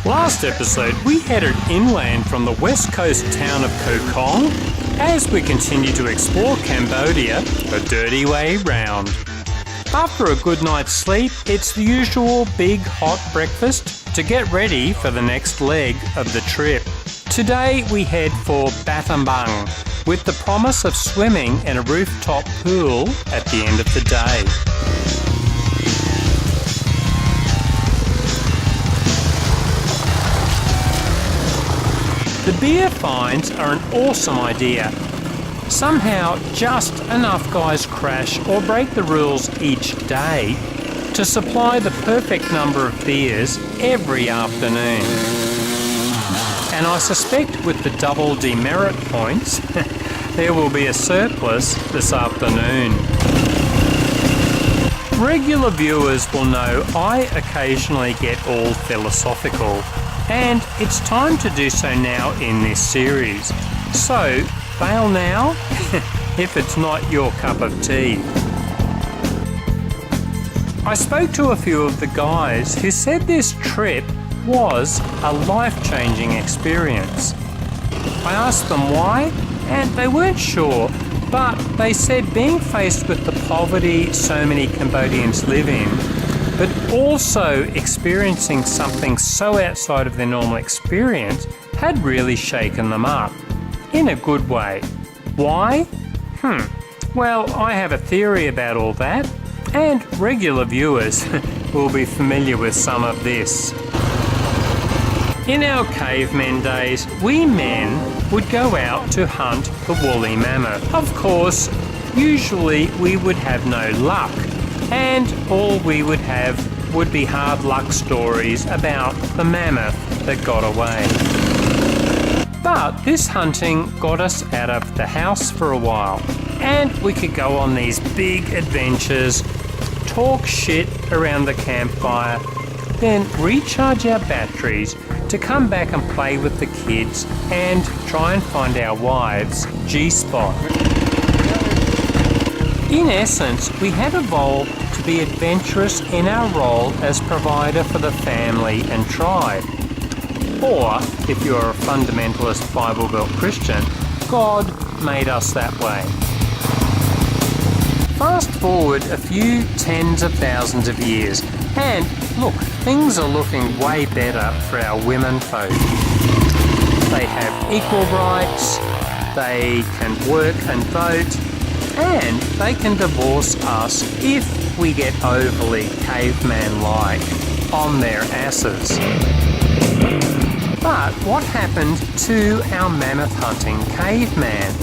Last episode, we headed inland from the west coast town of Koh Kong as we continue to explore Cambodia the dirty way round. After a good night's sleep, it's the usual big hot breakfast to get ready for the next leg of the trip. Today we head for Battambang with the promise of swimming in a rooftop pool at the end of the day. The beer fines are an awesome idea. Somehow, just enough guys crash or break the rules each day to supply the perfect number of beers every afternoon. And I suspect with the double demerit points, there will be a surplus this afternoon. Regular viewers will know I occasionally get all philosophical, and it's time to do so now in this series. So, bail now if it's not your cup of tea. I spoke to a few of the guys who said this trip was a life-changing experience. I asked them why, and they weren't sure, but they said being faced with the poverty so many Cambodians live in, but also experiencing something so outside of their normal experience had really shaken them up. In a good way. Why? Well, I have a theory about all that, and regular viewers will be familiar with some of this. In our cavemen days, we men would go out to hunt the woolly mammoth. Of course, usually we would have no luck, and all we would have would be hard luck stories about the mammoth that got away. But this hunting got us out of the house for a while, and we could go on these big adventures, talk shit around the campfire, then recharge our batteries to come back and play with the kids and try and find our wives' G-spot. In essence, we had evolved to be adventurous in our role as provider for the family and tribe. Or, if you're a fundamentalist Bible Belt Christian, God made us that way. Fast forward a few tens of thousands of years, and look, things are looking way better for our women folk. They have equal rights, they can work and vote, and they can divorce us if we get overly caveman-like on their asses. But what happened to our mammoth hunting caveman?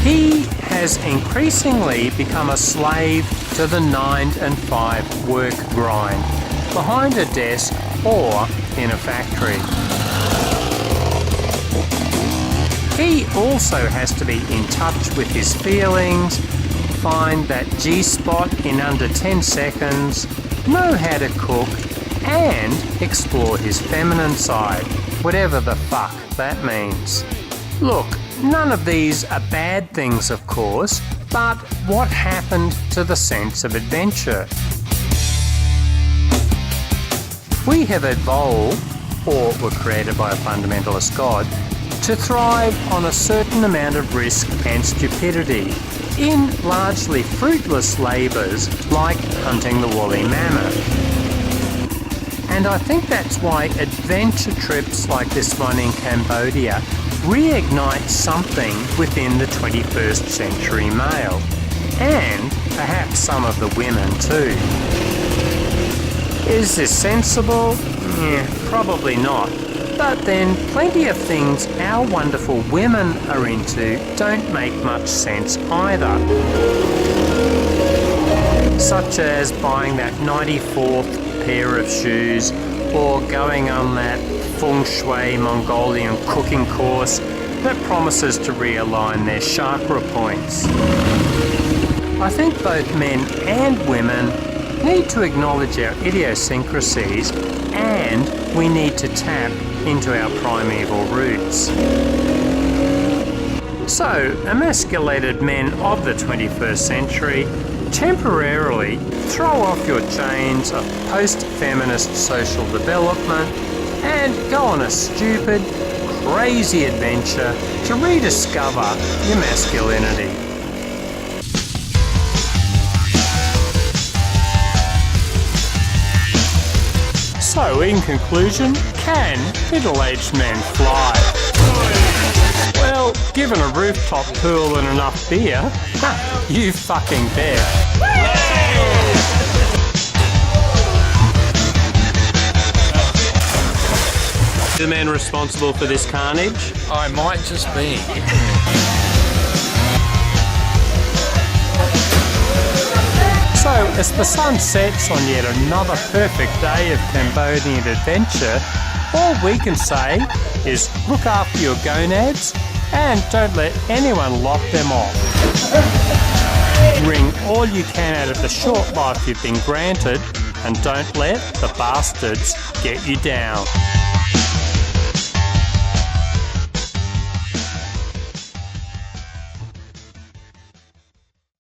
He has increasingly become a slave to the 9 and 5 work grind, behind a desk or in a factory. He also has to be in touch with his feelings, find that G-spot in under 10 seconds, know how to cook, and explore his feminine side, whatever the fuck that means. Look, none of these are bad things, of course, but what happened to the sense of adventure? We have evolved, or were created by a fundamentalist God, to thrive on a certain amount of risk and stupidity in largely fruitless labours like hunting the woolly mammoth. And I think that's why adventure trips like this one in Cambodia reignite something within the 21st century male, and perhaps some of the women too. Is this sensible? Probably not. But then plenty of things our wonderful women are into don't make much sense either. Such as buying that 94th pair of shoes, or going on that feng shui Mongolian cooking course that promises to realign their chakra points. I think both men and women need to acknowledge our idiosyncrasies, and we need to tap into our primeval roots. So, emasculated men of the 21st century, temporarily throw off your chains of post-feminist social development and go on a stupid, crazy adventure to rediscover your masculinity. So, in conclusion, can middle-aged men fly? Well, given a rooftop pool and enough beer, you fucking bet. The man responsible for this carnage? I might just be. So, as the sun sets on yet another perfect day of Cambodian adventure, all we can say is look after your gonads and don't let anyone lock them off. Wring all you can out of the short life you've been granted and don't let the bastards get you down.